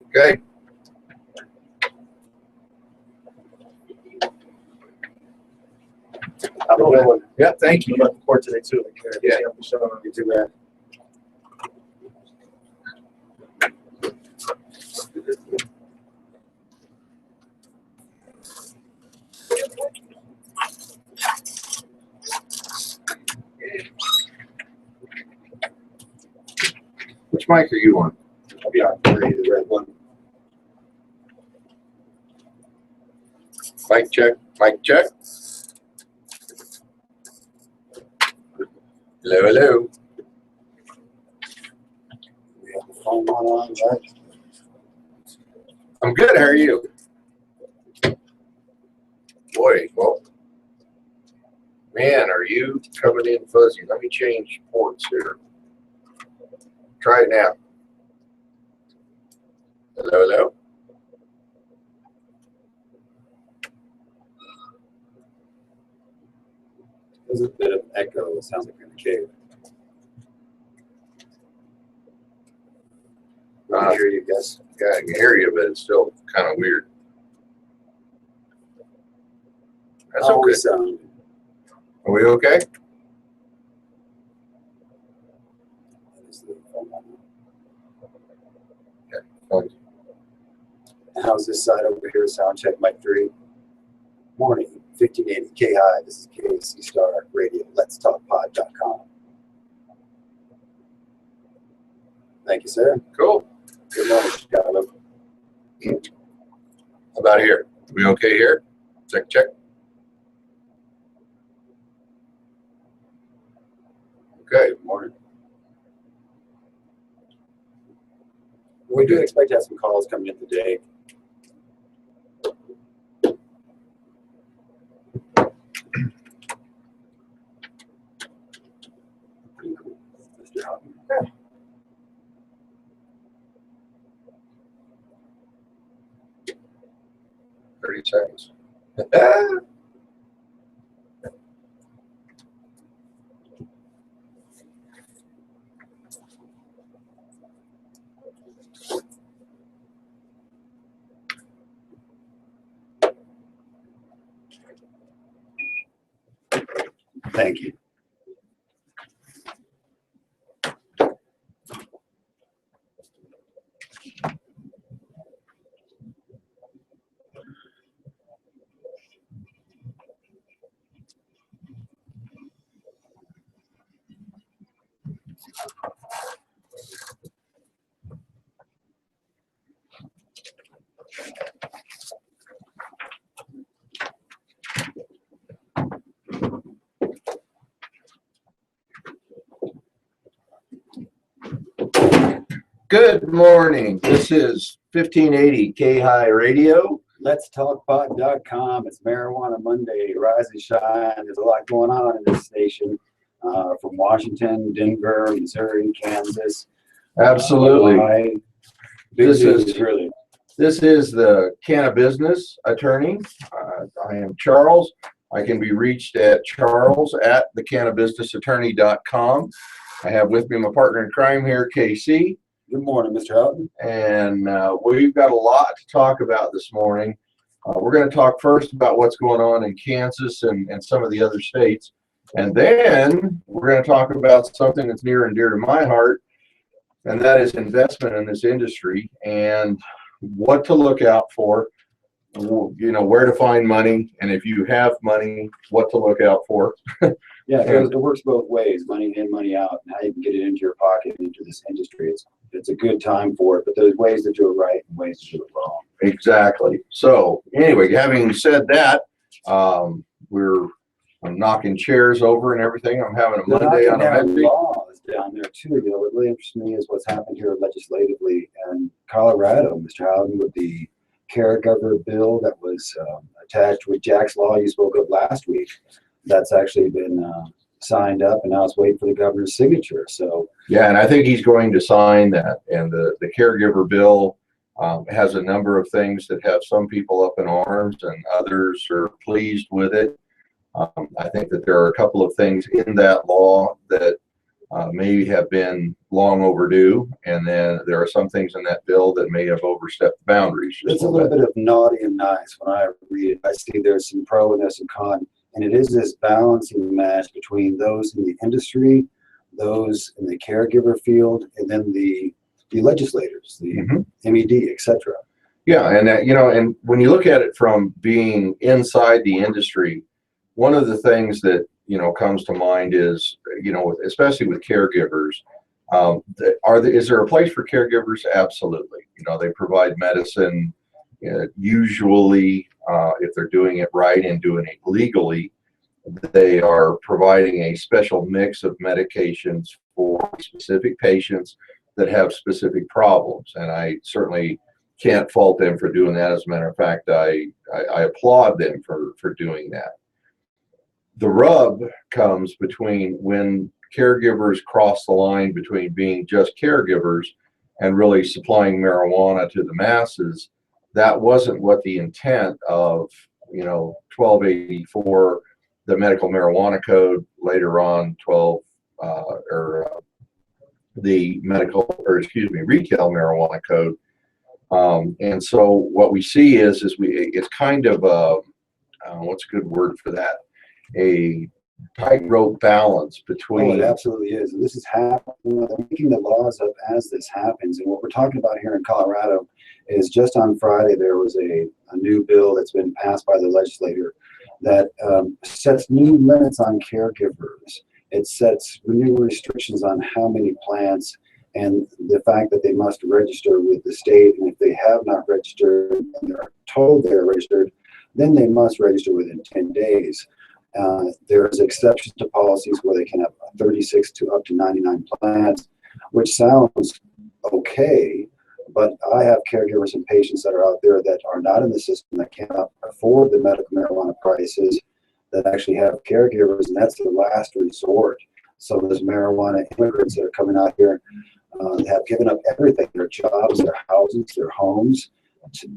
Okay. Have a good one. Yeah, thank you. Good luck in court today too. Yeah. You too, man. Which mic are you on? I'll be on the red one. Mic check. Mic check. Hello, hello. We have the phone on, right? I'm good. How are you? Boy, well, man, are you coming in fuzzy? Let me change ports here. Try it now. Hello, hello. There's a bit of echo. It sounds like you're in a cave. I can hear you, guys. Yeah, I can hear you, but it's still kind of weird. That's okay. Always sound. Are we okay? Okay. How's this side over here? Sound check, mic 3. Morning, 1580 K High. This is KC Star Radio. Let's Talk Pod.com. Thank you, sir. Cool. Good morning, Chicago. How about here? Are we okay here? Check, check. Okay. Good morning. We do expect to have some calls coming in today. Pretty cool. Mr. Houghton. 30 seconds. Thank you. Good morning. This is 1580 K High Radio. Let's Talk Pod.com. It's Marijuana Monday. Rise and shine. There's a lot going on in this station from Washington, Denver, Missouri, Kansas. Absolutely. Hawaii. This Big is news, really. This is the Cannabis Attorney. I am Charles. I can be reached at charles@thecannabisattorney.com. I have with me my partner in crime here, KC. Good morning, Mr. Houghton. And we've got a lot to talk about this morning. We're going to talk first about what's going on in Kansas and some of the other states. And then we're going to talk about something that's near and dear to my heart, and that is investment in this industry and what to look out for, you know, where to find money, and if you have money, what to look out for. Yeah, it works both ways, money in, money out, and how you can get it into your pocket, into this industry. It's a good time for it, but there's ways to do it right and ways to do it wrong. Exactly. So anyway, having said that, I'm knocking chairs over and everything. I'm having a Monday on a Monday. Laws down there too. You know, what really interests me is what's happened here legislatively in Colorado, Mr. Howden, with the caregiver bill that was attached with Jack's Law you spoke of last week. That's actually been signed up, and now it's waiting for the governor's signature. So yeah, and I think he's going to sign that. And the caregiver bill has a number of things that have some people up in arms, and others are pleased with it. I think that there are a couple of things in that law that may have been long overdue, and then there are some things in that bill that may have overstepped the boundaries. It's a little bit of naughty and nice. When I read it, I see there's some pro and there's some con, and it is this balancing match between those in the industry, those in the caregiver field, and then the legislators, the MED, etc. Yeah, and and when you look at it from being inside the industry, one of the things that comes to mind is, especially with caregivers, is there a place for caregivers? Absolutely. They provide medicine, usually, if they're doing it right and doing it legally, they are providing a special mix of medications for specific patients that have specific problems. And I certainly can't fault them for doing that. As a matter of fact, I applaud them for doing that. The rub comes between when caregivers cross the line between being just caregivers and really supplying marijuana to the masses. That wasn't what the intent of 1284, the medical marijuana code, later on the retail marijuana code. And so what we see is it's kind of what's a good word for that? A tightrope balance between. Oh, it absolutely is. And this is happening. They're making the laws up as this happens. And what we're talking about here in Colorado is just on Friday, there was a new bill that's been passed by the legislature that sets new limits on caregivers. It sets new restrictions on how many plants and the fact that they must register with the state. And if they have not registered and they're told they're registered, then they must register within 10 days. There's exceptions to policies where they can have 36 to up to 99 plants, which sounds okay, but I have caregivers and patients that are out there that are not in the system, that cannot afford the medical marijuana prices, that actually have caregivers, and that's their last resort. So those marijuana immigrants that are coming out here have given up everything, their jobs, their houses, their homes,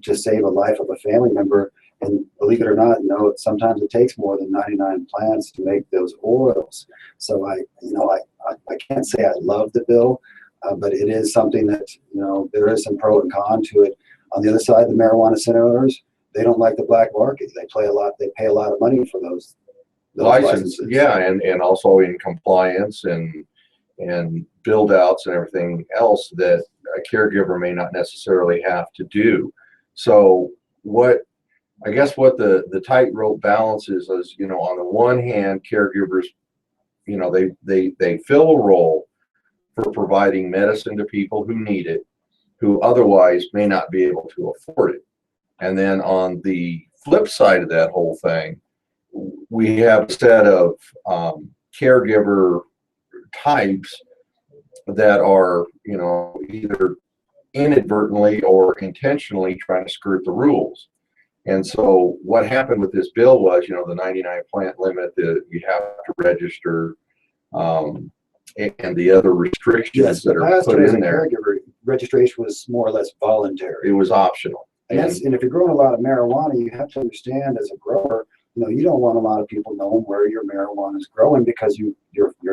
to save a life of a family member. And believe it or not, sometimes it takes more than 99 plants to make those oils. So I can't say I love the bill, but it is something that, there is some pro and con to it. On the other side, the marijuana senators, they don't like the black market. They pay a lot of money for those licenses. Yeah, and also in compliance and build outs and everything else that a caregiver may not necessarily have to do. So what the tightrope balance is, on the one hand, caregivers, they fill a role for providing medicine to people who need it, who otherwise may not be able to afford it. And then on the flip side of that whole thing, we have a set of caregiver types that are, either inadvertently or intentionally trying to skirt the rules. And so what happened with this bill was, the 99 plant limit that you have to register, and the other restrictions that are put in there. Caregiver registration was more or less voluntary. It was optional. And if you're growing a lot of marijuana, you have to understand as a grower, you don't want a lot of people knowing where your marijuana is growing, because your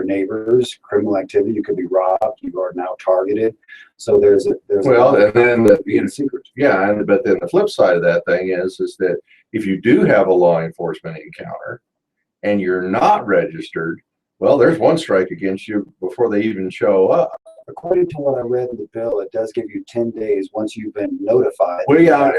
neighbors, criminal activity, you could be robbed, you are now targeted. So there's and then the secret. Yeah, but then the flip side of that thing is that if you do have a law enforcement encounter and you're not registered, well, there's one strike against you before they even show up. According to what I read in the bill, it does give you 10 days once you've been notified. Well, yeah,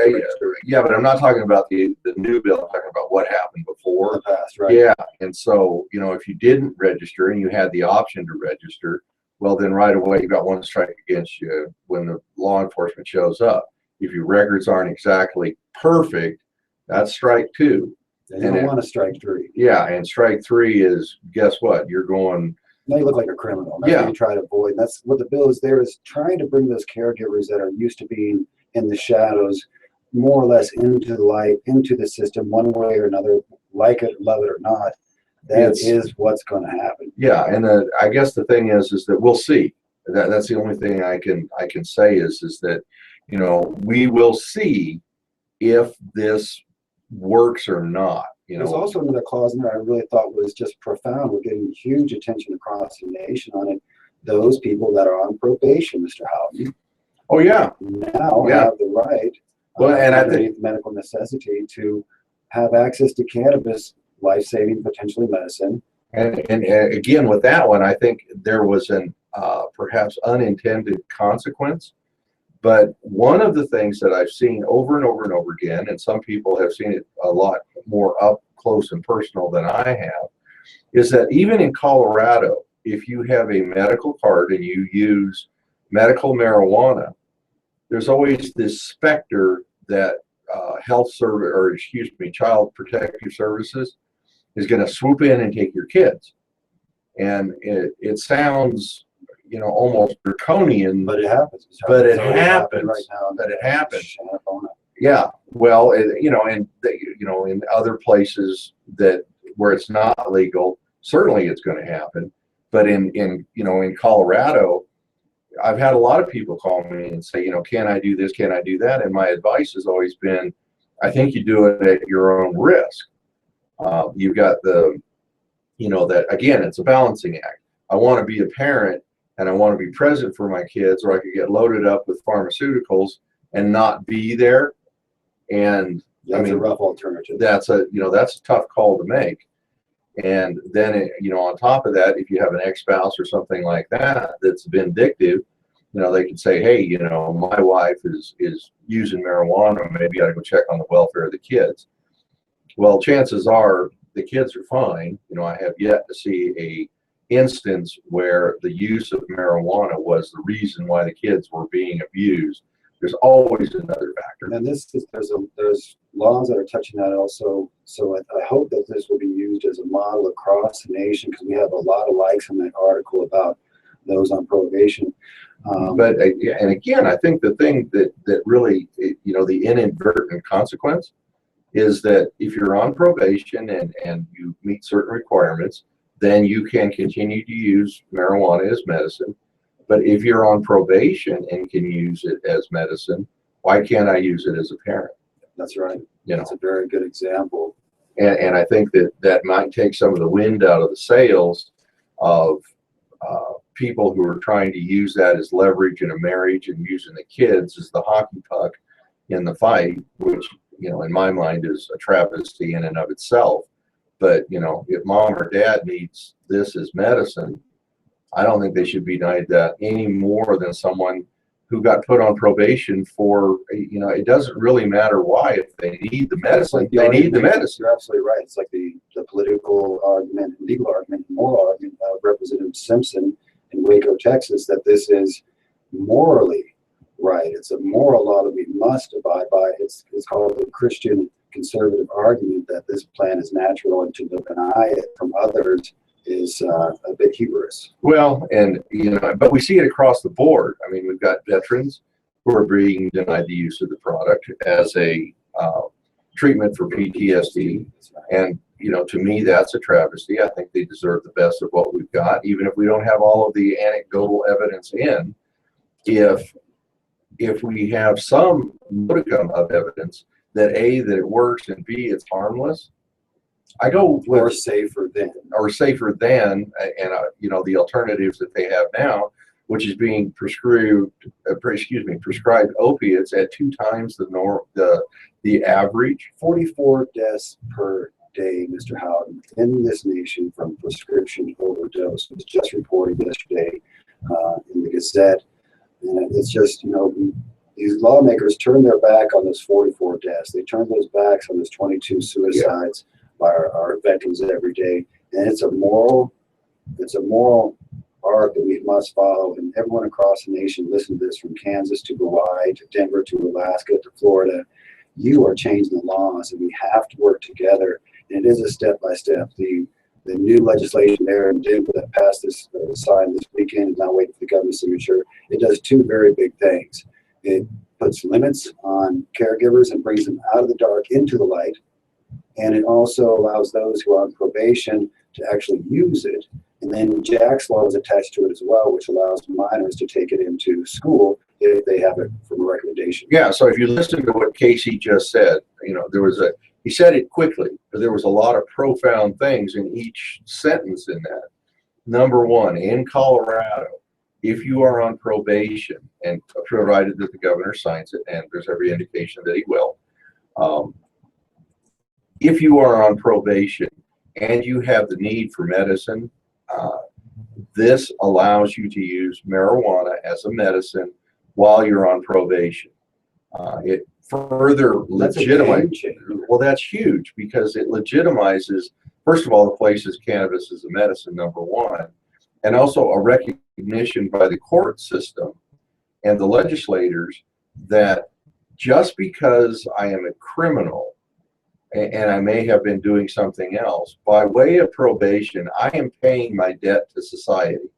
but I'm not talking about the new bill. I'm talking about what happened before. The past, right? Yeah, and so, if you didn't register and you had the option to register, well, then right away you got one strike against you when the law enforcement shows up. If your records aren't exactly perfect, that's strike two. And you don't want to strike three. Yeah, and strike three is, guess what? You're going. Now you look like a criminal. That's what you try to avoid. And that's what the bill is there, is trying to bring those caregivers that are used to being in the shadows more or less into the light, into the system one way or another, like it, love it or not. That is what's going to happen. Yeah, and I guess the thing is that we'll see. That's the only thing I can say is that, we will see if this works or not. There's also another clause in there I really thought was just profound. We're getting huge attention across the nation on it. Those people that are on probation, Mr. Howden. Oh yeah. Now have the right, and I underneath medical necessity, to have access to cannabis, life-saving, potentially medicine. And again, with that one, I think there was an perhaps unintended consequence. But one of the things that I've seen over and over and over again, and some people have seen it a lot more up close and personal than I have, is that even in Colorado, if you have a medical card and you use medical marijuana, there's always this specter that Child Protective Services is going to swoop in and take your kids. And it sounds, almost draconian. But it happens. But it happens. Right now. But it happens. Yeah. Well, in other places where it's not legal, certainly it's going to happen. But in Colorado, I've had a lot of people call me and say, can I do this? Can I do that? And my advice has always been, I think you do it at your own risk. You've got that again, it's a balancing act. I want to be a parent and I want to be present for my kids, or I could get loaded up with pharmaceuticals and not be there. And that's a rough alternative. That's a tough call to make. And then, on top of that, if you have an ex-spouse or something like that that's vindictive, they can say, hey, my wife is using marijuana. Maybe I ought to go check on the welfare of the kids. Well, chances are the kids are fine. I have yet to see a instance where the use of marijuana was the reason why the kids were being abused. There's always another factor. And there's laws that are touching that also. So I hope that this will be used as a model across the nation, because we have a lot of likes on that article about those on probation. And again, I think the thing that really, the inadvertent consequence is that if you're on probation and you meet certain requirements, then you can continue to use marijuana as medicine. But if you're on probation and can use it as medicine, why can't I use it as a parent? That's right. That's a very good example. And I think that might take some of the wind out of the sails of people who are trying to use that as leverage in a marriage and using the kids as the hockey puck in the fight, which, in my mind is a travesty in and of itself. But, if mom or dad needs this as medicine, I don't think they should be denied that any more than someone who got put on probation for, it doesn't really matter why. If they need the medicine, they need the medicine. You're absolutely right. It's like the political argument, legal argument, moral argument of Representative Simpson in Waco, Texas, that this is morally right. It's a moral law that we must abide by. It's called the Christian conservative argument that this plan is natural, and to deny it from others is a bit hubris. Well, and but we see it across the board. I mean, we've got veterans who are being denied the use of the product as a treatment for PTSD, and to me, that's a travesty. I think they deserve the best of what we've got, even if we don't have all of the anecdotal evidence in. If we have some modicum of evidence that A, that it works, and B, it's harmless, I go with or safer than, and the alternatives that they have now, which is being prescribed opiates at 2 times the average. 44 deaths per day, Mr. Howden, in this nation from prescription overdose was just reported yesterday in the Gazette, and it's just these lawmakers turn their back on those 44 deaths. They turn those backs on those 22 suicides. Yeah. By our veterans every day, and it's a moral arc that we must follow. And everyone across the nation, listen to this, from Kansas to Hawaii to Denver to Alaska to Florida. You are changing the laws, and we have to work together. And it is a step by step. The new legislation there in Denver that passed this signed this weekend is now waiting for the governor's signature. It does 2 very big things. It puts limits on caregivers and brings them out of the dark into the light. And it also allows those who are on probation to actually use it. And then Jack's law is attached to it as well, which allows minors to take it into school if they have it from a recommendation. Yeah, so if you listen to what Casey just said, he said it quickly, but there was a lot of profound things in each sentence in that. Number one, in Colorado, if you are on probation, and provided that the governor signs it, and there's every indication that he will, if you are on probation and you have the need for medicine, this allows you to use marijuana as a medicine while you're on probation. It further legitimizes. Well, that's huge because it legitimizes, first of all, the places cannabis is a medicine, number one, and also a recognition by the court system and the legislators that just because I am a criminal and I may have been doing something else, by way of probation, I am paying my debt to society.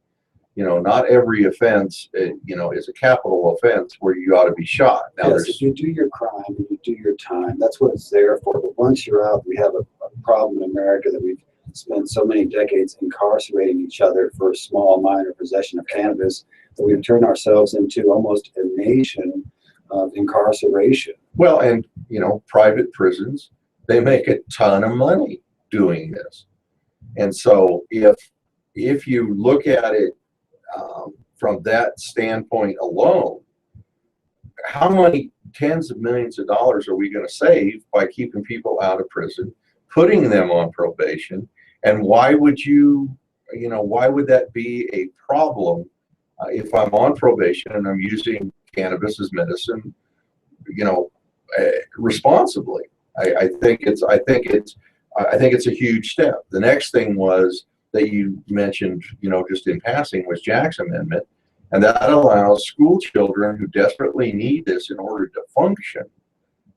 You know, not every offense, you know, is a capital offense where you ought to be shot. Now, yes, if you do your crime and you do your time, that's what it's there for. But once you're out, we have a problem in America that we've spent so many decades incarcerating each other for a small, minor possession of cannabis that we've turned ourselves into almost a nation of incarceration. Well, and, you know, private prisons, they make a ton of money doing this. And so if you look at it from that standpoint alone, how many tens of millions of dollars are we going to save by keeping people out of prison, putting them on probation? And why would why would that be a problem if I'm on probation and I'm using cannabis as medicine, you know, responsibly? I think it's a huge step. The next thing was that you mentioned, you know, just in passing, was Jack's amendment, and that allows school children who desperately need this in order to function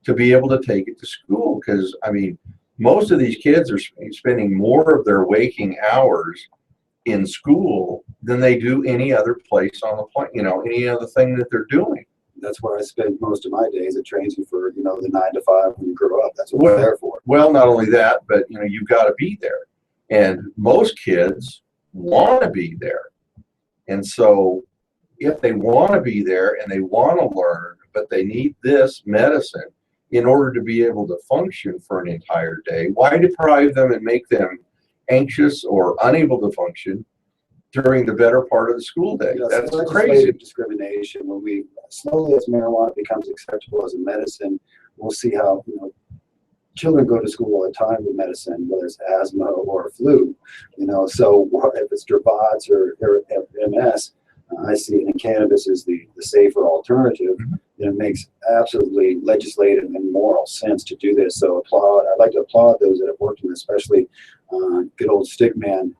to be able to take it to school. Because I mean, most of these kids are spending more of their waking hours in school than they do any other place on the planet, you know, any other thing that they're doing. That's where I spend most of my days. It trains you for, you know, the 9 to 5 when you grow up. That's what we're there for. Well, not only that, but, you know, you've got to be there. And most kids want to be there. And so if they want to be there and they want to learn, but they need this medicine in order to be able to function for an entire day, why deprive them and make them anxious or unable to function during the better part of the school day? Yes, that's legislative crazy. Discrimination. When we slowly, as marijuana becomes acceptable as a medicine, we'll see how, you know, children go to school all the time with medicine, whether it's asthma or flu. You know, so if it's Dravat's or MS, I see it in cannabis as the safer alternative. Mm-hmm. It makes absolutely legislative and moral sense to do this. So I'd like to applaud those that have worked on it, especially good old stickman,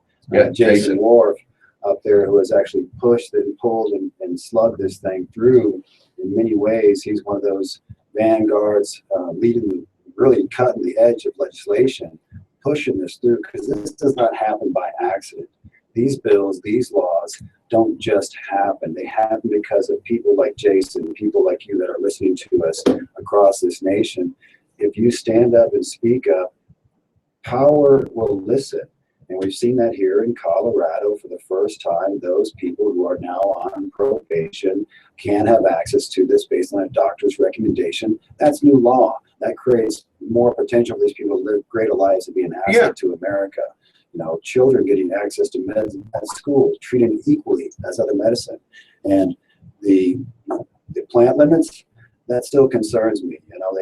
Jason Wharf up there, who has actually pushed and pulled and slugged this thing through in many ways. He's one of those vanguards really cutting the edge of legislation, pushing this through, because this does not happen by accident. These bills, these laws don't just happen. They happen because of people like Jason, people like you that are listening to us across this nation. If you stand up and speak up, power will listen. And we've seen that here in Colorado for the first time. Those people who are now on probation can have access to this based on a doctor's recommendation. That's new law. That creates more potential for these people to live greater lives and be an asset to America. You know, children getting access to meds at school, treated equally as other medicine. And the plant limits, that still concerns me. You know,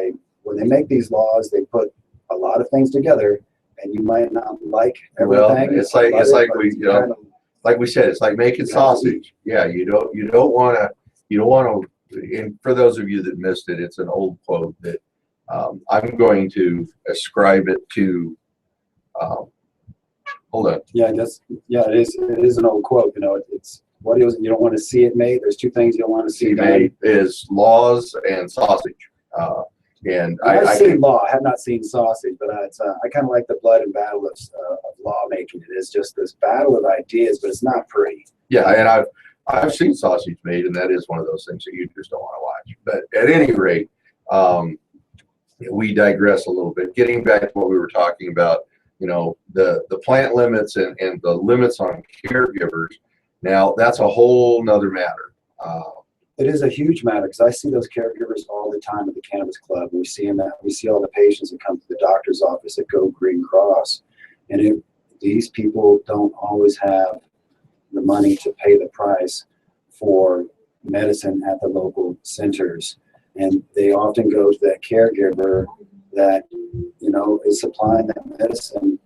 when they make these laws, they put a lot of things together, and you might not like everything. Well, it's like we said, it's like making sausage. Yeah, you don't want to. And for those of you that missed it, it's an old quote that I'm going to ascribe it to. Hold on. Yeah, it is. It is an old quote. You know, it's what is you don't want to see it made. There's two things you don't want to see made is laws and sausage. And I've seen law. I have not seen sausage, but I kind of like the blood and battle of lawmaking. It is just this battle of ideas, but it's not pretty. Yeah, and I've seen sausage made, and that is one of those things that you just don't want to watch. But at any rate, we digress a little bit. Getting back to what we were talking about, you know, the plant limits and the limits on caregivers. Now that's a whole nother matter. It is a huge matter because I see those caregivers all the time at the Cannabis Club. We see them we see all the patients that come to the doctor's office that go Green Cross, and these people don't always have the money to pay the price for medicine at the local centers, and they often go to that caregiver that is supplying that medicine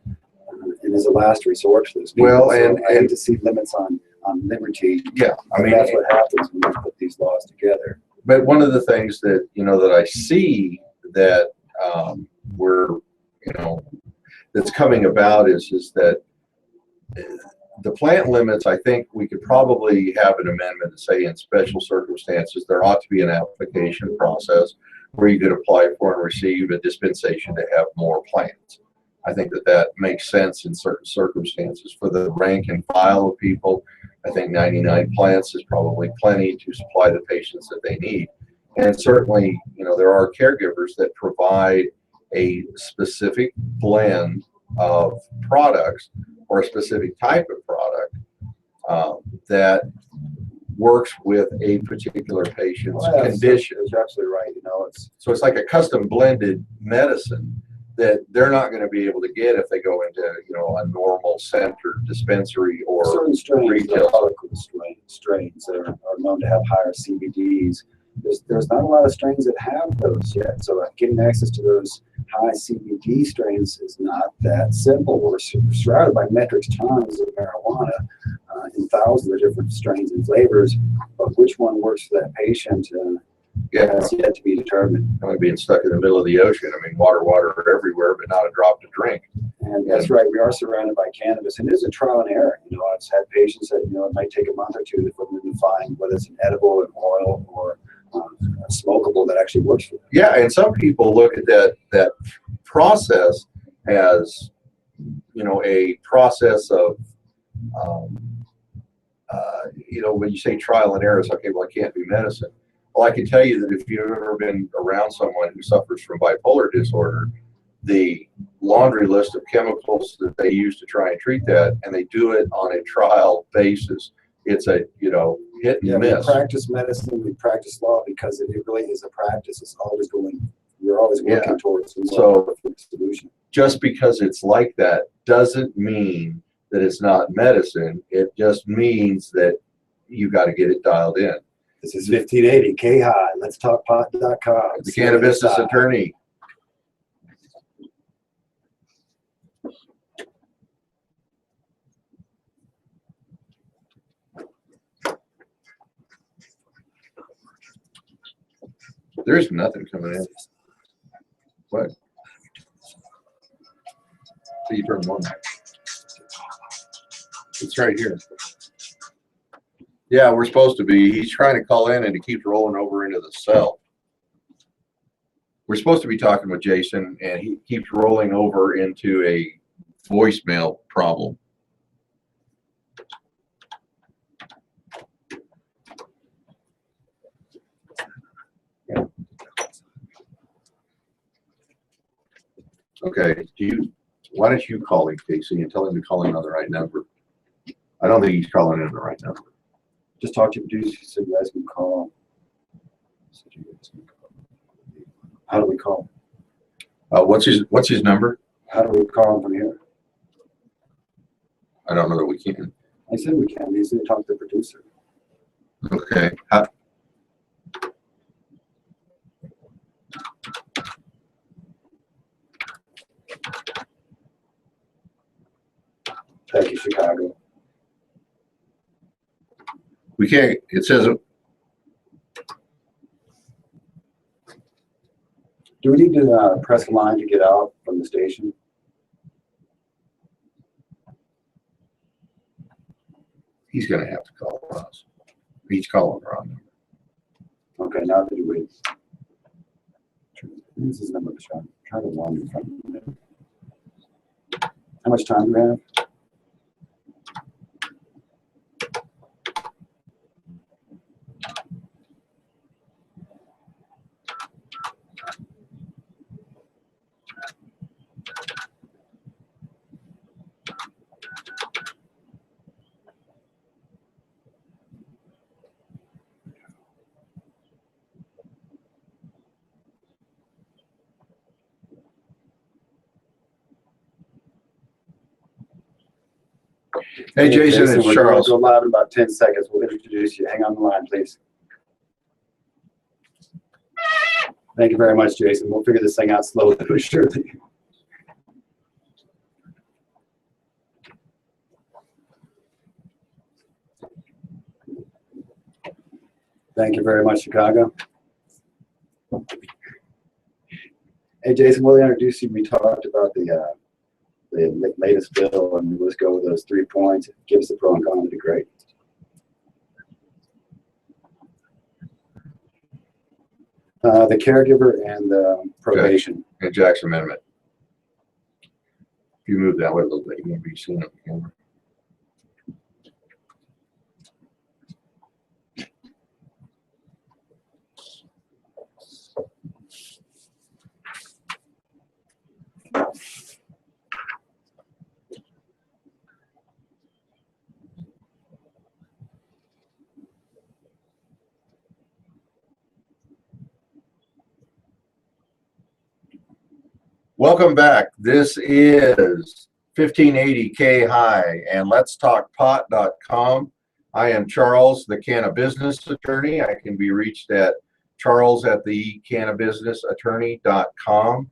and is a last resort for those people. Well, so I hate to see limits on liberty. Yeah, I mean, that's what happens when you put these laws together. But one of the things that that I see that that's coming about is that the plant limits. I think we could probably have an amendment to say in special circumstances there ought to be an application process where you could apply for and receive a dispensation to have more plants. I think that makes sense in certain circumstances. For the rank and file of people, I think 99 plants is probably plenty to supply the patients that they need. And certainly, there are caregivers that provide a specific blend of products or a specific type of product that works with a particular patient's condition. You're absolutely right. So it's like a custom blended medicine that they're not going to be able to get if they go into a normal center dispensary or certain strains, retail. Strains that are known to have higher CBDs. There's not a lot of strains that have those yet. So getting access to those high CBD strains is not that simple. We're surrounded by metric tons of marijuana in thousands of different strains and flavors, but which one works for that patient has yet to be determined. Only being stuck in the middle of the ocean. I mean, water everywhere, but not a drop to drink. And that's right. We are surrounded by cannabis, and it is a trial and error. I've had patients that it might take a month or two for them to find whether it's an edible, an oil, or a smokable that actually works for them. Yeah, and some people look at that process as a process of when you say trial and error, it's okay. Well, it can't be medicine. Well, I can tell you that if you've ever been around someone who suffers from bipolar disorder, the laundry list of chemicals that they use to try and treat that, and they do it on a trial basis. It's a hit and miss. We practice medicine, we practice law because it really is a practice. It's always you're always working towards a solution. Just because it's like that doesn't mean that it's not medicine. It just means that you got to get it dialed in. This is 1580 K-High. Let's talk pot.com. The Cannabis Attorney. There's nothing coming in. What? So you turn one. It's right here. Yeah, we're supposed to be. He's trying to call in and he keeps rolling over into the cell. We're supposed to be talking with Jason and he keeps rolling over into a voicemail problem. Okay, why don't you call him, Casey, and tell him to call in on the right number? I don't think he's calling in the right number. Just talk to your producer so you guys can call. How do we call? What's his number? How do we call him from here? I don't know that we can. I said we can. He said talk to the producer. Okay. Thank you, Chicago. We can't. It says. Do we need to press a line to get out from the station? He's going to have to call us. He's calling the wrong number. Okay, now that you wait. This is number one. Try the one in front of me. How much time do we have? Hey, Jason, it's we're Charles. going to go live in about 10 seconds. We'll introduce you. Hang on the line, please. Thank you very much, Jason. We'll figure this thing out slowly but surely. Thank you very much, Chicago. Hey, Jason, we'll introduce you. We talked about the latest bill, and let's go with those 3 points. Give us the pro and con, it'd be great. The caregiver and probation. And Jack's amendment. If you move that way a little bit, you won't be seeing it on the camera. Welcome back. This is 1580 K High and let's talk pot.com. I am Charles, the Cannabis Attorney. I can be reached at charles@thecannabisattorney.com.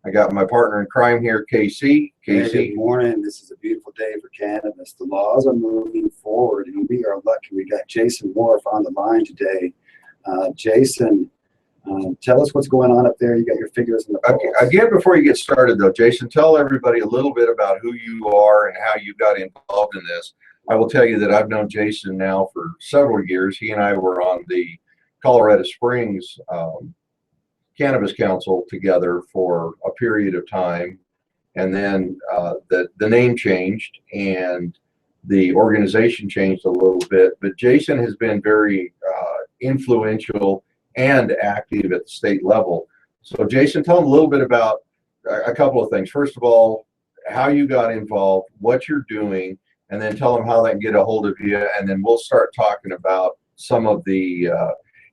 I got my partner in crime here, Casey. Hey, good morning. This is a beautiful day for cannabis. The laws are moving forward, and we are lucky. We got Jason Wharf on the line today. Jason, tell us what's going on up there. You got your figures in the polls. Again, before you get started, though, Jason, tell everybody a little bit about who you are and how you got involved in this. I will tell you that I've known Jason now for several years. He and I were on the Colorado Springs Cannabis Council together for a period of time, and then the name changed and the organization changed a little bit. But Jason has been very influential and active at the state level. So Jason, tell them a little bit about a couple of things. First of all, how you got involved, what you're doing, and then tell them how they can get a hold of you, and then we'll start talking about some of the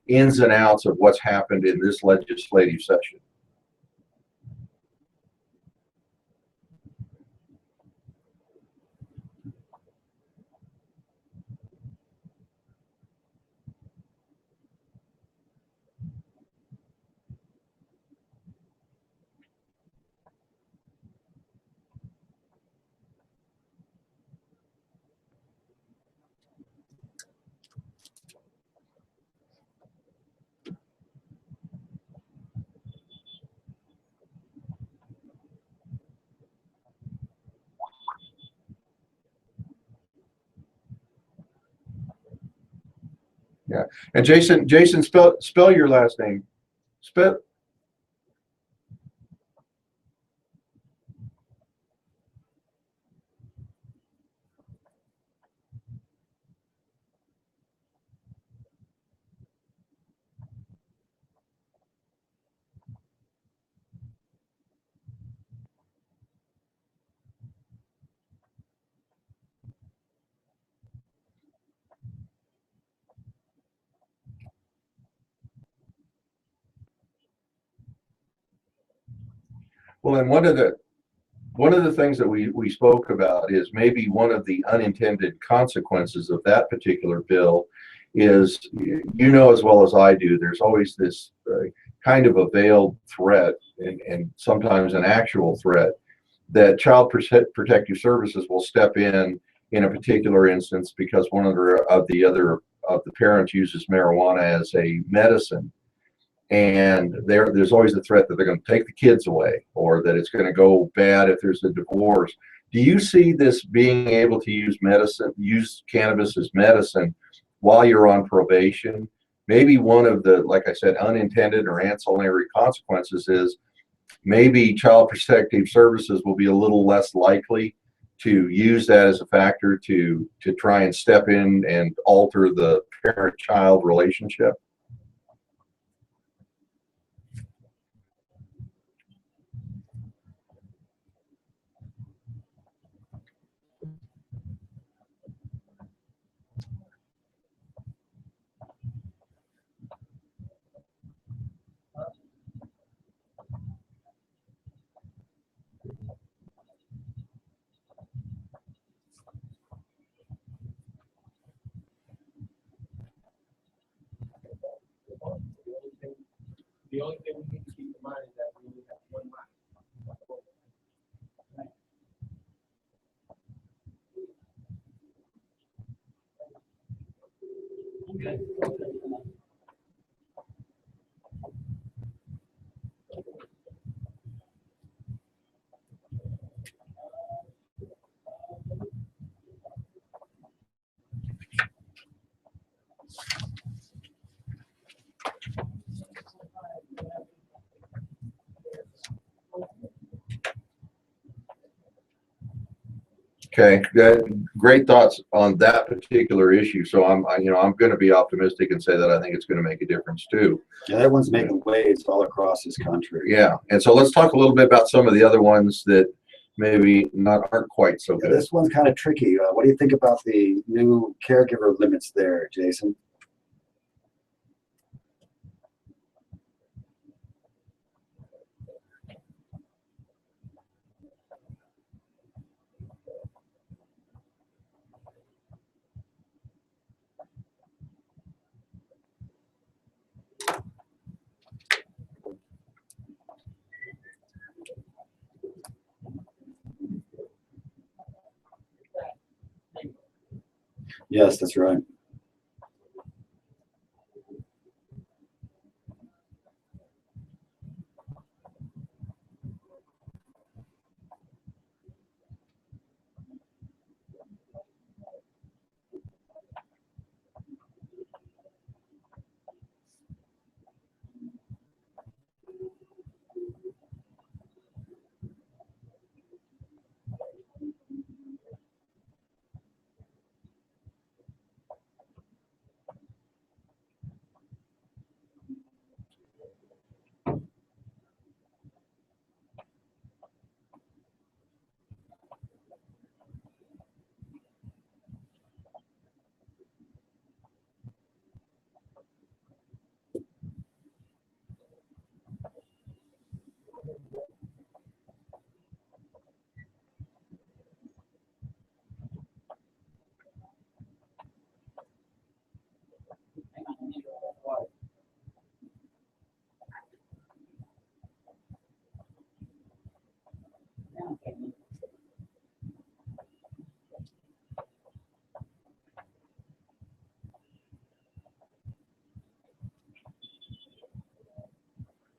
ins and outs of what's happened in this legislative session. Yeah, and Jason, spell your last name. Spell. Well, and one of the things that we spoke about is maybe one of the unintended consequences of that particular bill is, you know as well as I do, there's always this kind of a veiled threat and sometimes an actual threat that Child Protective Services will step in a particular instance because one of the parents uses marijuana as a medicine. And there's always a threat that they're going to take the kids away, or that it's going to go bad if there's a divorce. Do you see this being able to use cannabis as medicine while you're on probation? Maybe one of the, like I said, unintended or ancillary consequences is maybe Child Protective Services will be a little less likely to use that as a factor to try and step in and alter the parent-child relationship. The only thing we need to keep in mind is that we only have one lot. Okay, good. Great thoughts on that particular issue. So I'm going to be optimistic and say that I think it's going to make a difference too. Yeah, that one's making waves all across this country. Yeah, and so let's talk a little bit about some of the other ones that maybe aren't quite so Yeah, good. this one's kind of tricky. What do you think about the new caregiver limits there, Jason? Yes, that's right.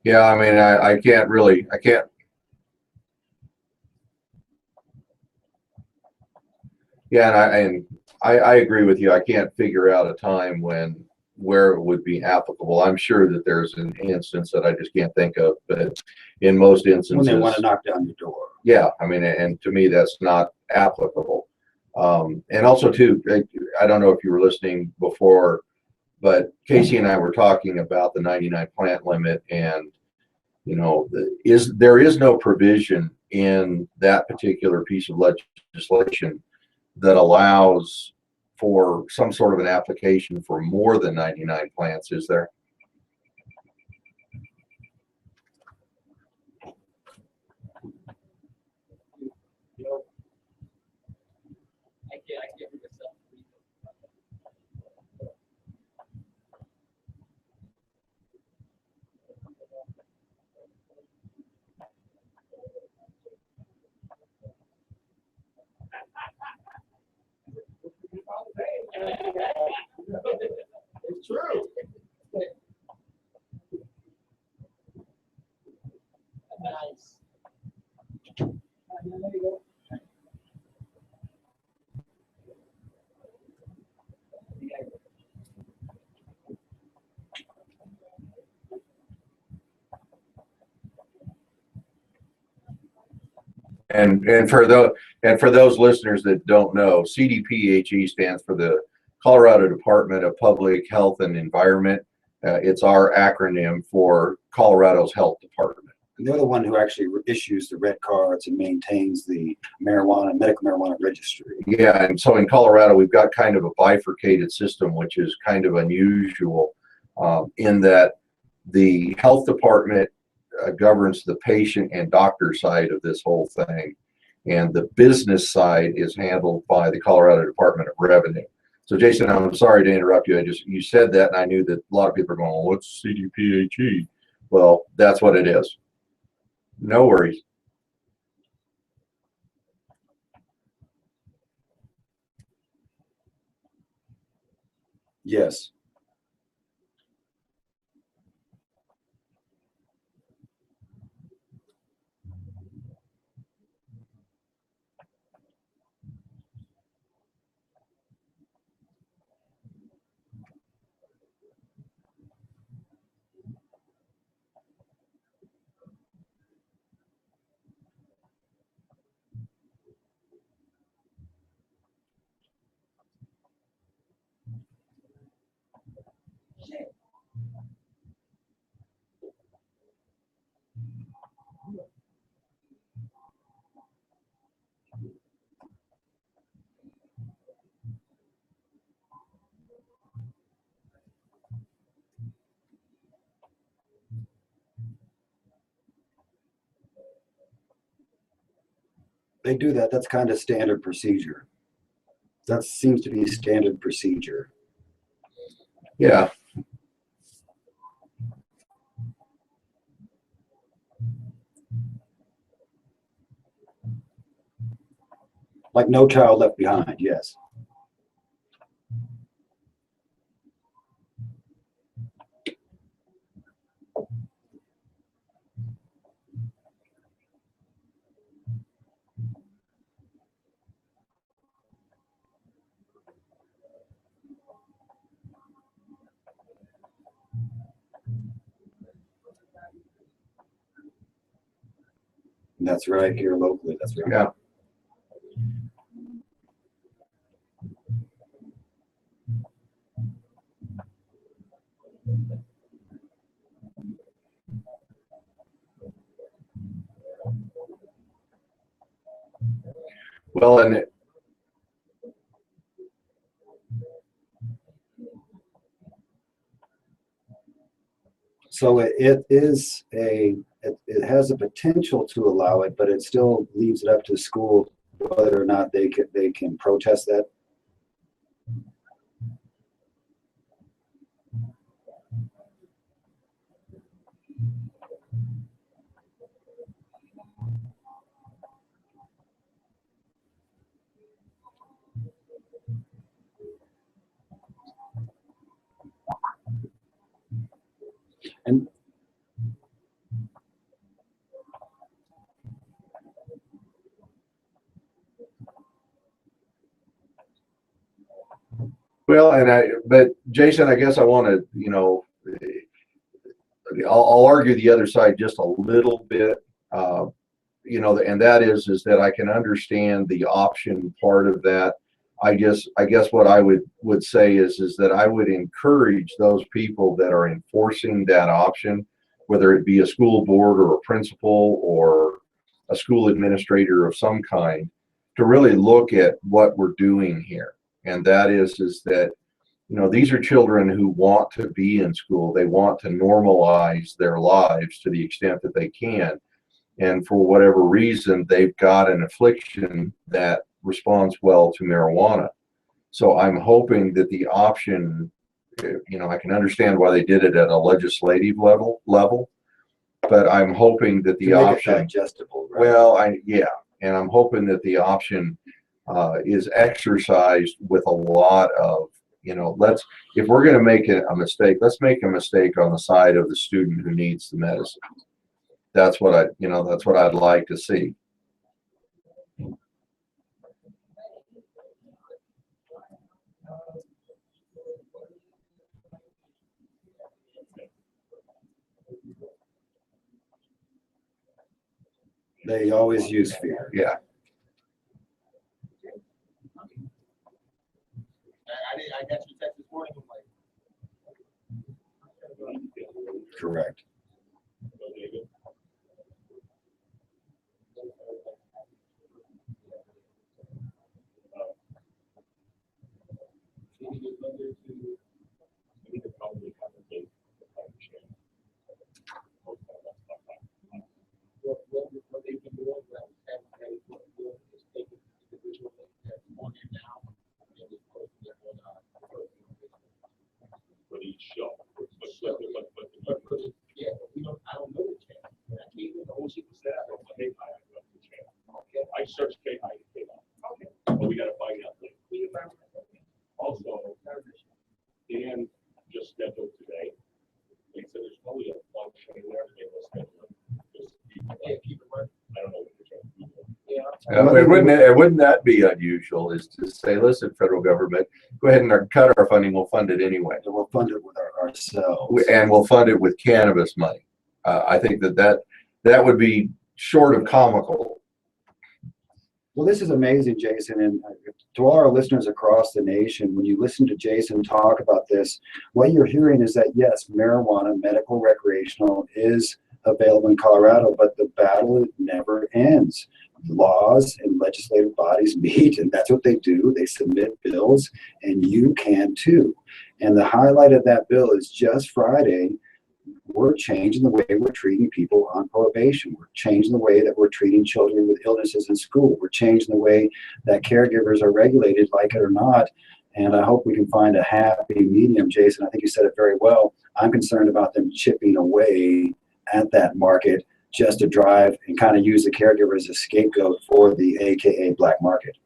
Yeah, I mean, I can't. Yeah, and I agree with you. I can't figure out a time where it would be applicable. I'm sure that there's an instance that I just can't think of, but in most instances, When they want to knock down your door. yeah, I mean, and to me, that's not applicable. And also, too, I don't know if you were listening before, but Casey and I were talking about the 99 plant limit, and there is no provision in that particular piece of legislation that allows for some sort of an application for more than 99 plants, is there? You know, I can't do this stuff. It's true. Nice. There you go. And for those listeners that don't know, CDPHE stands for the Colorado Department of Public Health and Environment. It's our acronym for Colorado's Health Department. And they're the one who actually issues the red cards and maintains the medical marijuana registry. Yeah, and so in Colorado, we've got kind of a bifurcated system, which is kind of unusual in that the health department governs the patient and doctor side of this whole thing, and the business side is handled by the Colorado Department of Revenue. So Jason, I'm sorry to interrupt you. You said that, and I knew that a lot of people are going, well, what's CDPHE? Well, that's what it is. No worries. Yes. They do that. That's kind of standard procedure. That seems to be standard procedure. Yeah. Like No Child Left Behind, yes. That's right, here locally, that's right. Yeah. Well, and So it is it has a potential to allow it, but it still leaves it up to the school whether or not they can protest that. And well, but Jason, I guess I want to, I'll argue the other side just a little bit. And that is that I can understand the option part of that. I guess what I would say is that I would encourage those people that are enforcing that option, whether it be a school board or a principal or a school administrator of some kind, to really look at what we're doing here. And that is that these are children who want to be in school. They want to normalize their lives to the extent that they can. And for whatever reason, they've got an affliction that responds well to marijuana. So I'm hoping that the option, I can understand why they did it at a legislative level, but I'm hoping that the to make option, it digestible, right? well, and I'm hoping that the option is exercised with a lot of, if we're going to make a mistake, let's make a mistake on the side of the student who needs the medicine. That's what that's what I'd like to see. They always use fear. Yeah. I got you text this morning. Correct. What they've been doing, is taking individual that's on it now and just posting it on for each show. But yeah, we don't I searched K I K I. Okay. But we gotta find out. Also, Dan just scheduled today. He said there's probably a function there. They will schedule it. Just keep it running. I don't know what you're trying to do. It wouldn't that be unusual? Is to say, listen, federal government, go ahead and cut our funding. We'll fund it anyway, So we'll fund it with ourselves. and we'll fund it with cannabis money. I think that would be short of comical. Well, this is amazing, Jason, and to all our listeners across the nation, when you listen to Jason talk about this, what you're hearing is that, yes, marijuana, medical, recreational, is available in Colorado, but the battle never ends. Laws and legislative bodies meet, and that's what they do. They submit bills, and you can too. And the highlight of that bill is just Friday, we're changing the way we're treating people on probation. We're changing the way that we're treating children with illnesses in school. We're changing the way that caregivers are regulated, like it or not. And I hope we can find a happy medium, Jason. I think you said it very well. I'm concerned about them chipping away at that market just to drive and kind of use the caregiver as a scapegoat for the AKA black market.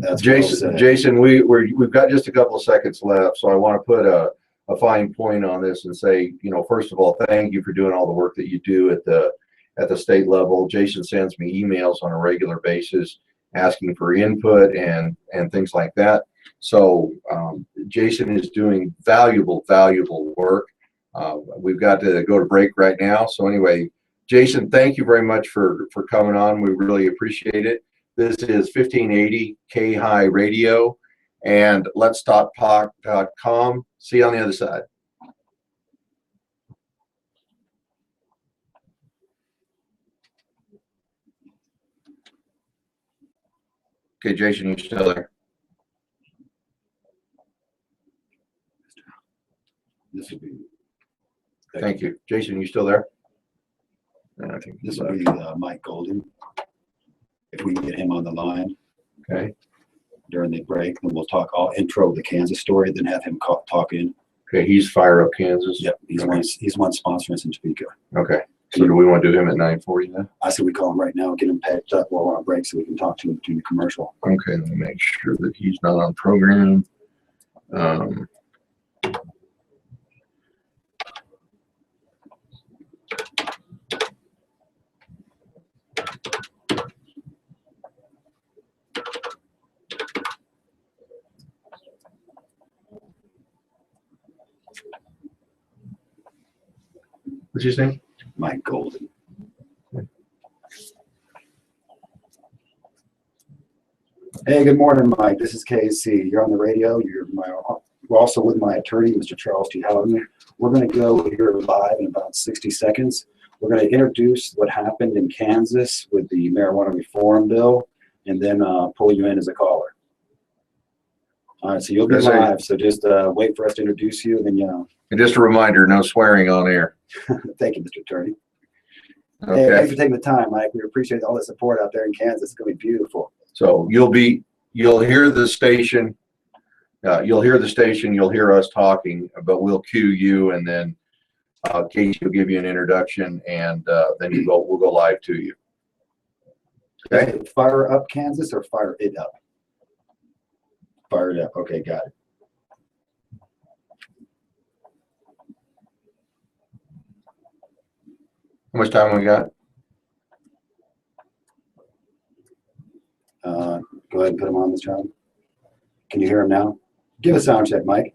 That's Jason, we've got just a couple of seconds left, so I want to put a fine point on this and say, first of all, thank you for doing all the work that you do at the state level. Jason sends me emails on a regular basis asking for input and things like that. So Jason is doing valuable work. We've got to go to break right now. So anyway, Jason, thank you very much for coming on. We really appreciate it. This is 1580 K-High Radio and letstalkpod.com. See you on the other side. Okay, Jason, you still there? This would be. Thank you. Jason, you still there? I think This would be Mike Golden. If we can get him on the line. Okay. During the break, then we'll talk. I'll intro the Kansas story, then have him talk in. Okay, he's Fire Up Kansas. Yep, he's one sponsoring us in Topeka. Okay. So do we want to do him at 9:40 then? I said we call him right now, get him packed up while we're on break so we can talk to him between the commercial. Okay, let me make sure that he's not on program. What's his name? Mike Golden. Hey, good morning, Mike. This is KC. You're on the radio. We're also with my attorney, Mr. Charles T. Howden. We're going to go here live in about 60 seconds. We're going to introduce what happened in Kansas with the marijuana reform bill, and then pull you in as a caller. All right, so you'll be live. So just wait for us to introduce you, and then And just a reminder, no swearing on air. Thank you, Mr. Attorney. Okay. Hey, thanks for taking the time, Mike. We appreciate all the support out there in Kansas. It's going to be beautiful. So you'll hear the station. You'll hear us talking, but we'll cue you, and then Casey will give you an introduction, and then we'll go live to you. Okay. Fire Up Kansas or Fire It Up? Fire It Up. Okay, got it. How much time we got? Go ahead and put him on, Mr. Allen. Can you hear him now? Give a sound check, Mike.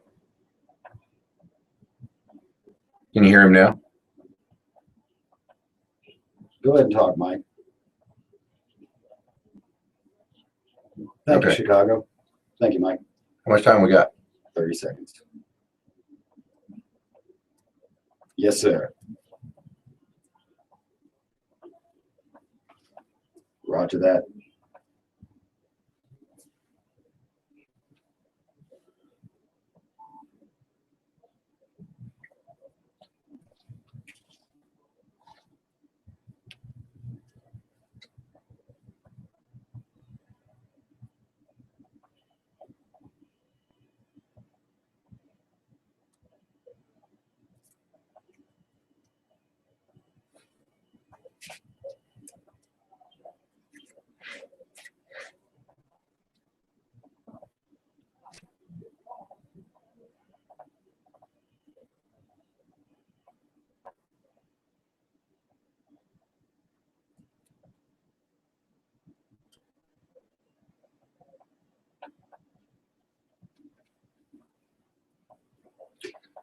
Can you hear him now? Go ahead and talk, Mike. Thank you, Okay. Chicago. Thank you, Mike. How much time we got? 30 seconds. Yes, sir. Roger that.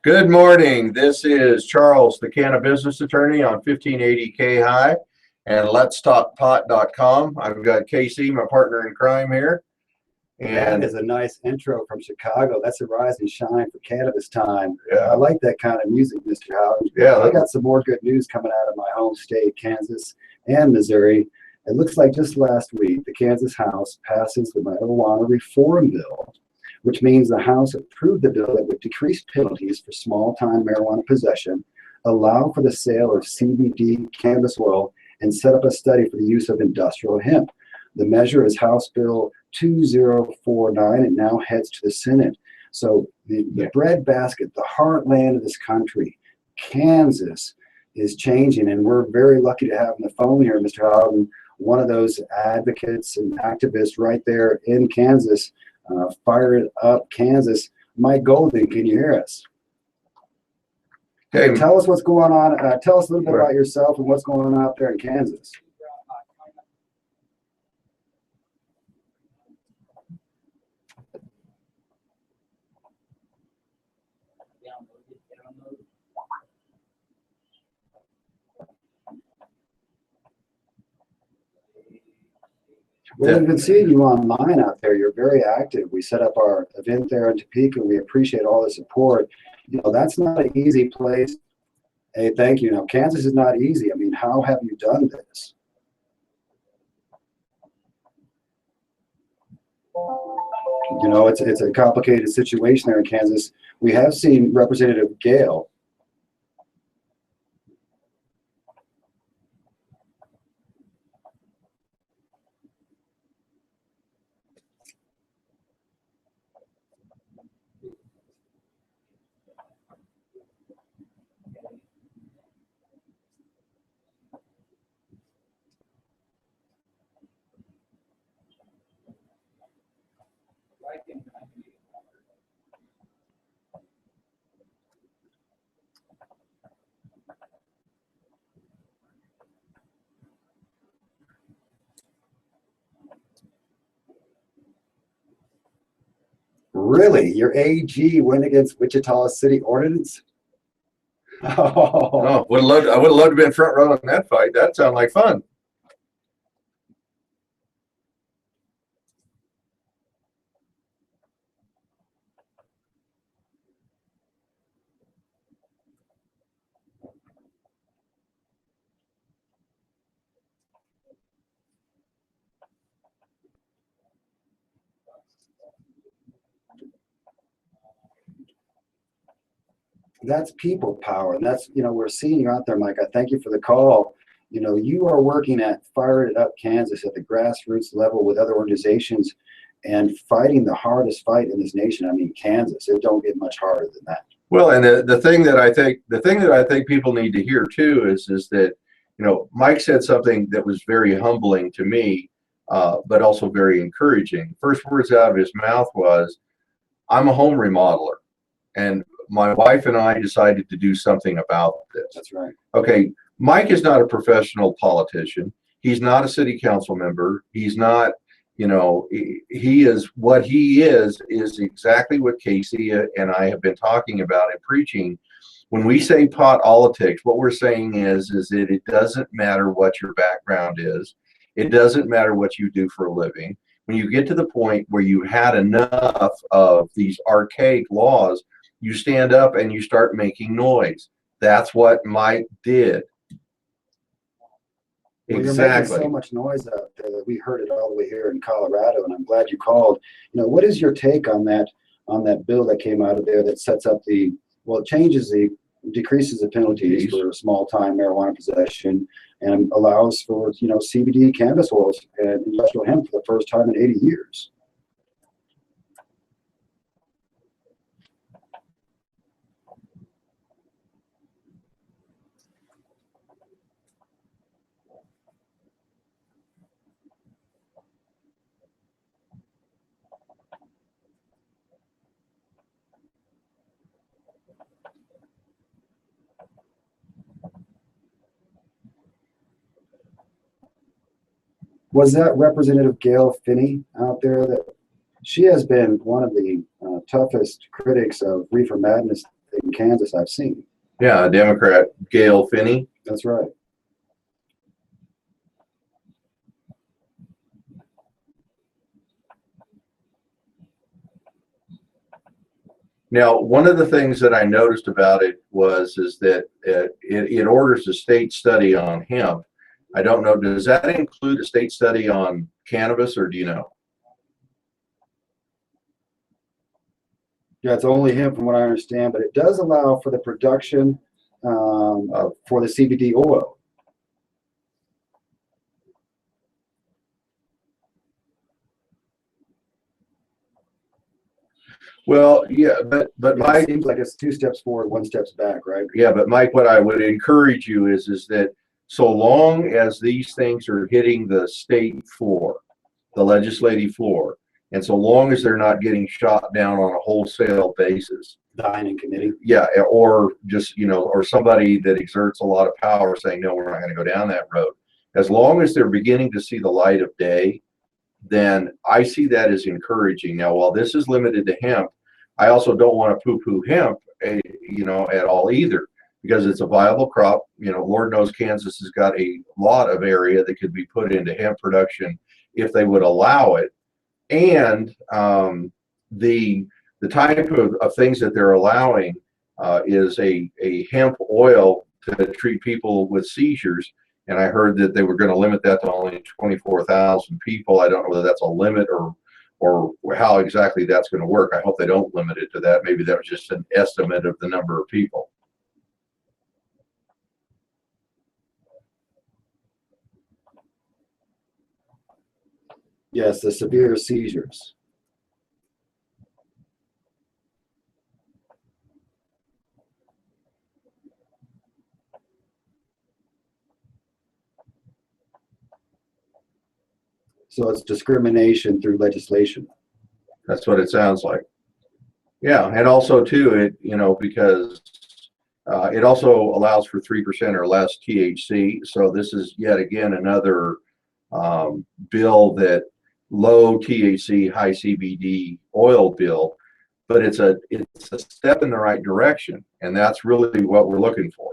Good morning. This is Charles, the Cannabis Attorney on 1580 K High and letstalkpot.com. I've got Casey, my partner in crime here. That And is a nice intro from Chicago. That's a rise and shine for cannabis time. yeah, I like that kind of music, Mr. Howard. yeah, I got some more good news coming out of my home state, Kansas and Missouri. It looks like just last week, the Kansas House passes the marijuana reform bill, which means the House approved the bill that would decrease penalties for small-time marijuana possession, allow for the sale of CBD cannabis oil, and set up a study for the use of industrial hemp. The measure is House Bill 2049 and now heads to the Senate. So the breadbasket, the heartland of this country, Kansas, is changing, and we're very lucky to have on the phone here, Mr. Howden, one of those advocates and activists right there in Kansas. Fire It Up, Kansas. Mike Golden, can you hear us? okay. Tell us what's going on. Tell us a little bit about yourself and what's going on out there in Kansas. Well, we've been seeing you online out there. You're very active. We set up our event there in Topeka. We appreciate all the support. You know, that's not an easy place. Hey, thank you. Now, Kansas is not easy. I mean, how have you done this? You know, it's a complicated situation there in Kansas. We have seen Representative Gale. Really? Your AG went against Wichita City Ordinance? Oh, I would have loved to be in front row in that fight. That sounded like fun. That's people power. And that's, you know, we're seeing you out there, Mike. I thank you for the call. You know, you are working at Fire It Up Kansas at the grassroots level with other organizations and fighting the hardest fight in this nation. I mean, Kansas, it don't get much harder than that. Well, and the thing that I think people need to hear too is that, you know, Mike said something that was very humbling to me, but also very encouraging. First words out of his mouth was, "I'm a home remodeler, and my wife and I decided to do something about this." That's right. Okay, Mike is not a professional politician. He's not a city council member. He's not, you know, he is what he is exactly what Casey and I have been talking about and preaching. When we say pot politics, what we're saying is that it doesn't matter what your background is. It doesn't matter what you do for a living. when you get to the point where you had enough of these archaic laws, you stand up and you start making noise. That's what Mike did. Well, you're making Exactly. so much noise out there that we heard it all the way here in Colorado, and I'm glad you called. What is your take on that bill that came out of there that sets up it decreases the penalties for small time marijuana possession and allows for, CBD cannabis oils and industrial hemp for the first time in 80 years? Was that Representative Gail Finney out there? That she has been one of the toughest critics of reefer madness in Kansas I've seen. Yeah, Democrat Gail Finney. That's right. Now, one of the things that I noticed about it is that it orders a state study on hemp. I don't know, does that include a state study on cannabis, or do you know? Yeah, it's only hemp from what I understand, but it does allow for the production for the CBD oil. Well, yeah, but It Mike, seems like it's 2 steps forward, 1 steps back, right? yeah, but Mike, what I would encourage you is that so long as these things are hitting the state floor, the legislative floor, and so long as they're not getting shot down on a wholesale basis, Dying in committee. yeah, or just, or somebody that exerts a lot of power saying, no, we're not going to go down that road. As long as they're beginning to see the light of day, then I see that as encouraging. Now, while this is limited to hemp, I also don't want to poo-poo hemp, at all either, because it's a viable crop. Lord knows Kansas has got a lot of area that could be put into hemp production if they would allow it. And the type of things that they're allowing is a hemp oil to treat people with seizures. And I heard that they were going to limit that to only 24,000 people. I don't know whether that's a limit or how exactly that's going to work. I hope they don't limit it to that. Maybe that was just an estimate of the number of people. Yes, the severe seizures. So it's discrimination through legislation. That's what it sounds like. Yeah, and also too, because it also allows for 3% or less THC. So this is yet again another bill that low THC, high CBD oil bill, but it's a step in the right direction, and that's really what we're looking for.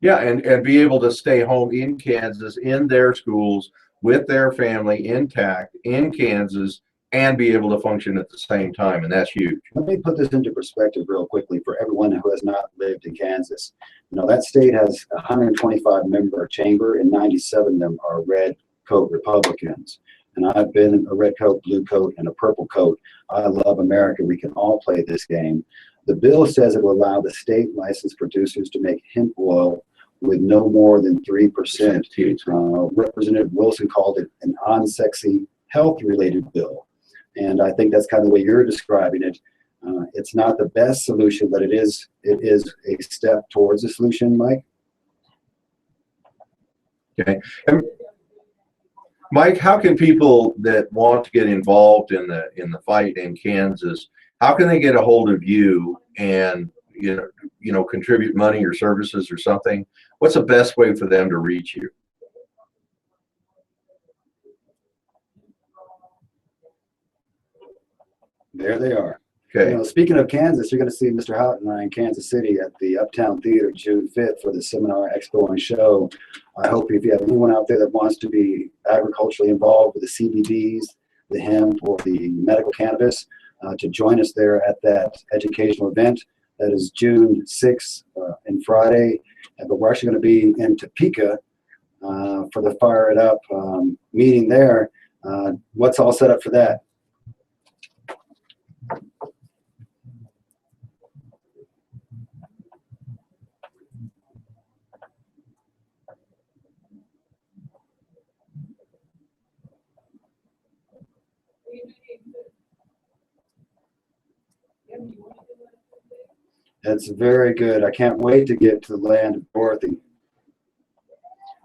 Yeah, and be able to stay home in Kansas, in their schools, with their family intact in Kansas, and be able to function at the same time, and that's huge. Let me put this into perspective real quickly for everyone who has not lived in Kansas. That state has a 125-member chamber, and 97 of them are red coat Republicans. And I've been a red coat, blue coat, and a purple coat. I love America. We can all play this game. The bill says it will allow the state licensed producers to make hemp oil with no more than 3%. Representative Wilson called it an unsexy health-related bill. And I think that's kind of the way you're describing it. It's not the best solution, but it is a step towards a solution, Mike. Okay. And Mike, how can people that want to get involved in the fight in Kansas, how can they get a hold of you and contribute money or services or something? What's the best way for them to reach you? There they are. Okay. Speaking of Kansas, you're going to see Mr. Houghton and I in Kansas City at the Uptown Theater June 5th for the seminar, expo, and show. I hope if you have anyone out there that wants to be agriculturally involved with the CBDs, the hemp, or the medical cannabis, to join us there at that educational event. That is June 6th and Friday. But we're actually going to be in Topeka for the Fire It Up meeting there. What's all set up for that? That's very good. I can't wait to get to the land of Dorothy.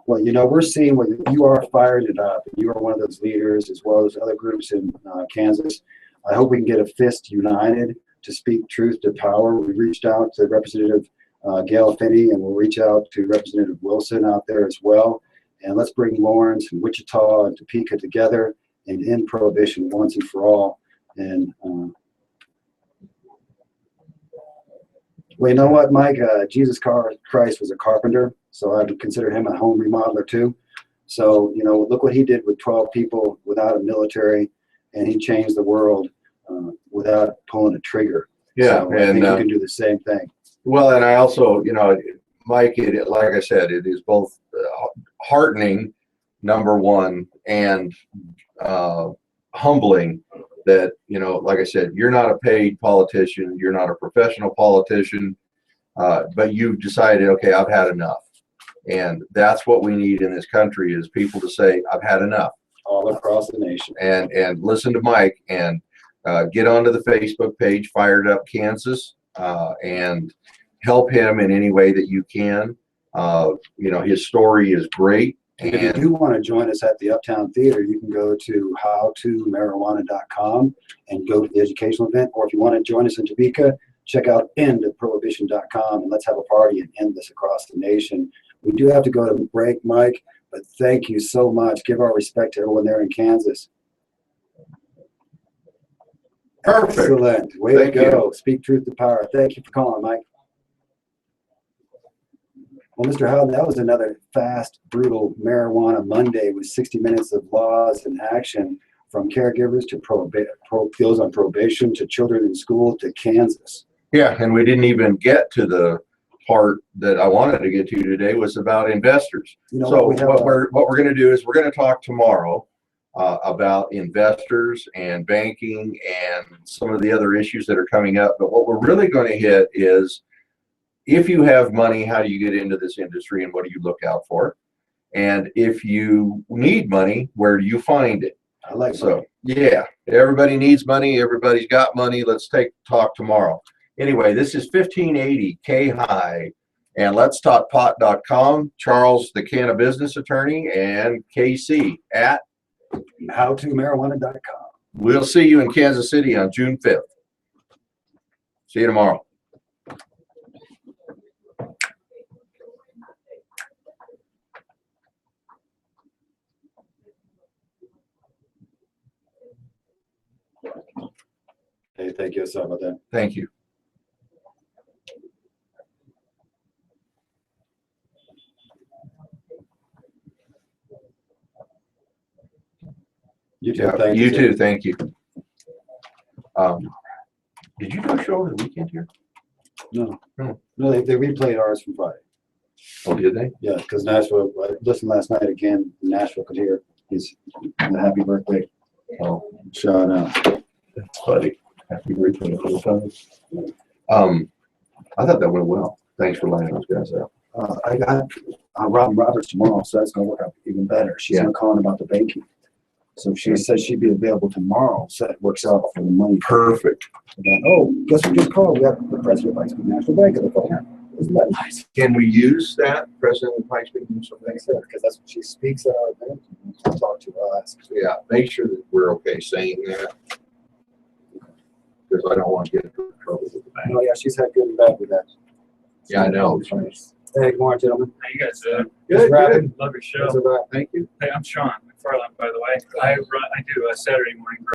Well, we're seeing what you are fired it up. You are one of those leaders, as well as other groups in Kansas. I hope we can get a fist united to speak truth to power. We reached out to Representative Gail Finney, and we'll reach out to Representative Wilson out there as well. And let's bring Lawrence and Wichita and Topeka together and end prohibition once and for all. And well, you know what, Mike? Jesus Christ was a carpenter, so I would consider him a home remodeler too. So, look what he did with 12 people without a military, and he changed the world without pulling a trigger. Yeah, so I think you can do the same thing. Well, and I also, Mike, like I said, it is both heartening, number one, and humbling that, like I said, you're not a paid politician, you're not a professional politician, but you've decided, okay, I've had enough. And that's what we need in this country is people to say, I've had enough. All across the nation. And listen to Mike and get onto the Facebook page, Fired Up Kansas, and help him in any way that you can. His story is great. And if you do want to join us at the Uptown Theater, you can go to howtomarijuana.com and go to the educational event. Or if you want to join us in Topeka, check out endofprohibition.com and let's have a party and end this across the nation. We do have to go to break, Mike, but thank you so much. Give our respect to everyone there in Kansas. Perfect. Excellent. Way to go. Speak truth to power. Thank you for calling, Mike. Well, Mr. Howden, that was another fast, brutal marijuana Monday with 60 minutes of laws and action from caregivers to those on probation to children in school to Kansas. Yeah, and we didn't even get to the part that I wanted to get to today was about investors. So what we're going to do is we're going to talk tomorrow about investors and banking and some of the other issues that are coming up. But what we're really going to hit is, if you have money, how do you get into this industry and what do you look out for? And if you need money, where do you find it? I like so. Yeah, everybody needs money. Everybody's got money. Let's talk tomorrow. Anyway, this is 1580 K High and letstalkpot.com. Charles, the Cannabis Attorney, and KC at howtomarijuana.com. We'll see you in Kansas City on June 5th. See you tomorrow. Hey, thank you. Sorry about that. Thank you. You too. Yeah, Thank you too. Thank you. Did you do a show over the weekend here? No. No. No, they replayed ours from Friday. Oh, did they? Yeah, because Nashville, I listened last night again. Nashville could hear his happy birthday. Oh, Shout out. that's funny. Happy birthday a couple times. I thought that went well. Thanks for letting those guys out. I got Robin Roberts tomorrow, so that's going to work out even better. She's going to call in about the banking. So she said she'd be available tomorrow, so that works out for the money. Perfect. Again, oh, guess we just called? We have the president of Pikes Peak National Bank on the phone. Isn't that nice? Can we use that, President of Pikes Peak? Because that's what she speaks at our event. She'll talk to us. Yeah, make sure that we're okay saying that. Because I don't want to get into trouble with the bank. Oh, yeah, she's had good and bad with that. Yeah, I know. Hey, good morning, gentlemen. How you guys doing? Good, good. Love your show. That's all right. Thank you. Hey, I'm Sean McFarland, by the way. I do a Saturday morning